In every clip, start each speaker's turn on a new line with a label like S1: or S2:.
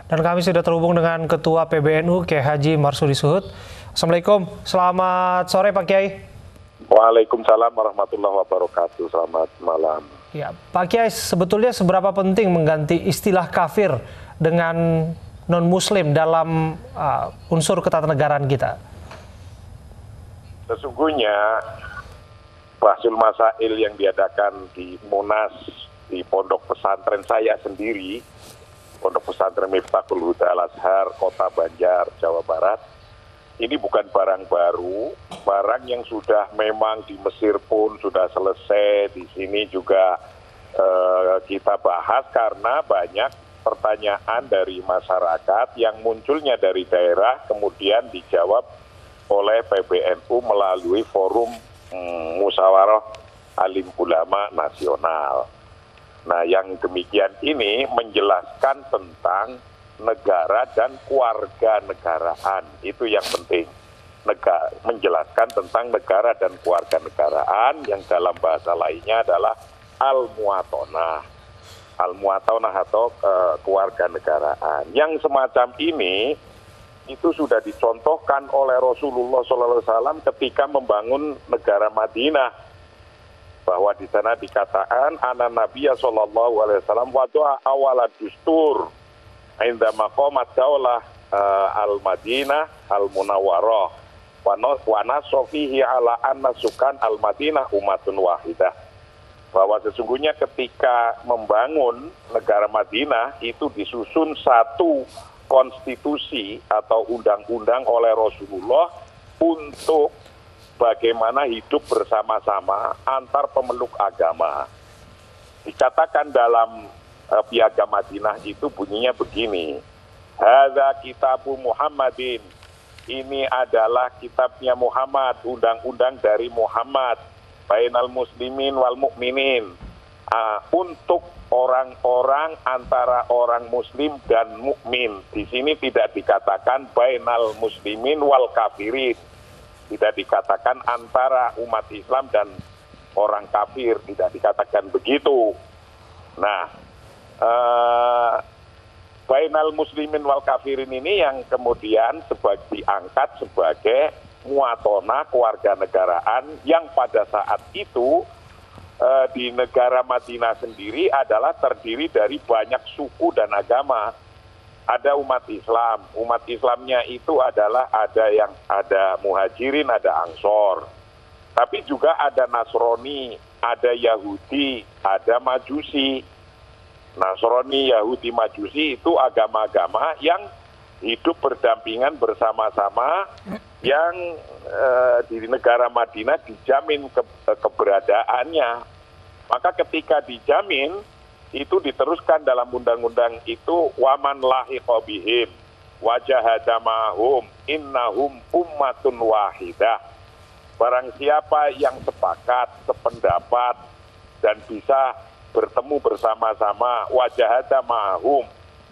S1: Dan kami sudah terhubung dengan Ketua PBNU Kiai Haji Marsudi Suhud. Assalamualaikum, selamat sore Pak Kiai.
S2: Waalaikumsalam warahmatullahi wabarakatuh. Selamat malam.
S1: Ya, Pak Kiai, sebetulnya seberapa penting mengganti istilah kafir dengan non-Muslim dalam unsur ketatanegaraan kita?
S2: Sesungguhnya Bahasul Masail yang diadakan di Monas, di pondok pesantren saya sendiri, pondok pesantren Miftahul Huda Al-Azhar, Kota Banjar, Jawa Barat, ini bukan barang baru, barang yang sudah memang di Mesir pun sudah selesai, di sini juga kita bahas karena banyak pertanyaan dari masyarakat yang munculnya dari daerah kemudian dijawab oleh PBNU melalui forum Musyawarah Alim Ulama Nasional. Nah, yang demikian ini menjelaskan tentang negara dan keluarga negaraan. Itu yang penting. Menjelaskan tentang negara dan keluarga negaraan yang dalam bahasa lainnya adalah al-muwatonah. Al-muwatonah atau keluarga negaraan. Yang semacam ini itu sudah dicontohkan oleh Rasulullah SAW ketika membangun negara Madinah, bahwa di sana dikatakan ana Nabiya SAW wadu'a awala dustur inda maqamat daulah al-Madinah al-Munawwarah wa nasofihi ala anna sukan al-Madinah umatun wahidah, bahwa sesungguhnya ketika membangun negara Madinah itu disusun satu konstitusi atau undang-undang oleh Rasulullah untuk bagaimana hidup bersama-sama antar pemeluk agama. Dikatakan dalam Piagam Madinah itu bunyinya begini, hadza kitabu Muhammadin, ini adalah kitabnya Muhammad, undang-undang dari Muhammad, bainal muslimin wal mukminin, untuk orang-orang antara orang muslim dan mukmin. Di sini tidak dikatakan bainal muslimin wal kafirin, tidak dikatakan antara umat Islam dan orang kafir, tidak dikatakan begitu. Nah, bainal muslimin wal kafirin ini yang kemudian diangkat sebagai muwatonah kewarganegaraan yang pada saat itu di negara Madinah sendiri adalah terdiri dari banyak suku dan agama. Ada umat Islam, umat Islamnya itu adalah ada muhajirin, ada ansor. Tapi juga ada Nasrani, ada Yahudi, ada Majusi. Nasrani, Yahudi, Majusi itu agama-agama yang hidup berdampingan bersama-sama, yang di negara Madinah dijamin keberadaannya. Maka ketika dijamin, itu diteruskan dalam undang-undang itu, waman lahiqa bihim wajahada ma'hum innahum ummatun wahidah. Barang siapa yang sepakat, sependapat, dan bisa bertemu bersama-sama, wajahada ma'hum,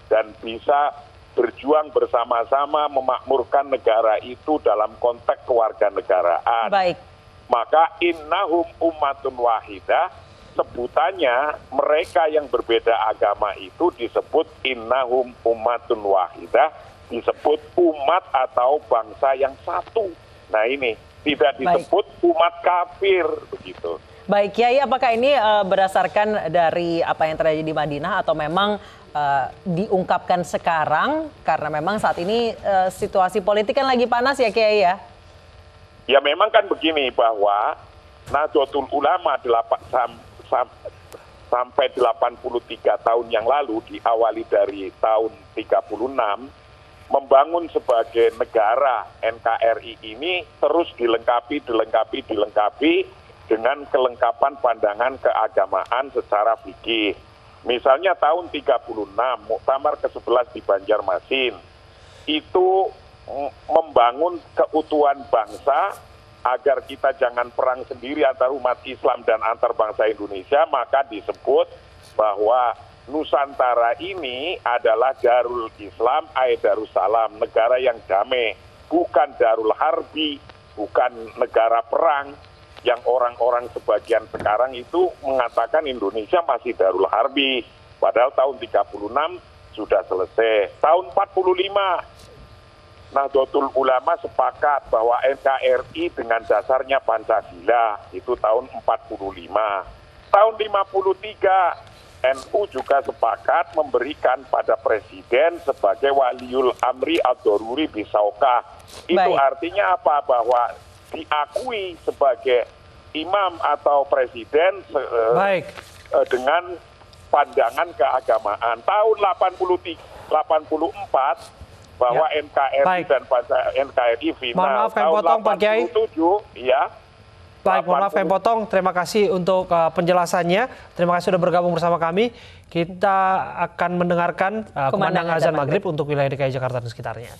S2: dan bisa berjuang bersama-sama memakmurkan negara itu dalam konteks kewarganegaraan.
S3: Baik.
S2: Maka innahum ummatun wahidah, sebutannya mereka yang berbeda agama itu disebut innahum ummatun wahidah, disebut umat atau bangsa yang satu. Nah ini tidak disebut umat kafir begitu.
S3: Baik, Kiai, apakah ini berdasarkan dari apa yang terjadi di Madinah atau memang diungkapkan sekarang karena memang saat ini situasi politik kan lagi panas ya Kiai ya?
S2: Ya memang kan begini, bahwa Nahdlatul Ulama sampai 83 tahun yang lalu, diawali dari tahun 36, membangun sebagai negara NKRI ini terus dilengkapi dengan kelengkapan pandangan keagamaan secara fikih. Misalnya tahun 36, Muktamar ke-11 di Banjarmasin, itu membangun keutuhan bangsa agar kita jangan perang sendiri antar umat Islam dan antar bangsa Indonesia, maka disebut bahwa Nusantara ini adalah Darul Islam, Darussalam, negara yang damai, bukan Darul Harbi, bukan negara perang, yang orang-orang sebagian sekarang itu mengatakan Indonesia masih Darul Harbi. Padahal tahun 36 sudah selesai. Tahun 45, Nahdlatul Ulama sepakat bahwa NKRI dengan dasarnya Pancasila, itu tahun 45. Tahun 53, NU juga sepakat memberikan pada presiden sebagai waliul amri ad-daruri bisaukah. Itu artinya apa? Bahwa diakui sebagai imam atau presiden dengan pandangan keagamaan. Tahun 84 bahwa NKRI dan NKRI final.
S1: Mohon maaf kami potong Pak Kiai.
S2: 87, ya.
S1: Baik, mohon maaf kami potong. Terima kasih untuk penjelasannya. Terima kasih sudah bergabung bersama kami. Kita akan mendengarkan kumandang azan maghrib untuk wilayah DKI Jakarta dan sekitarnya.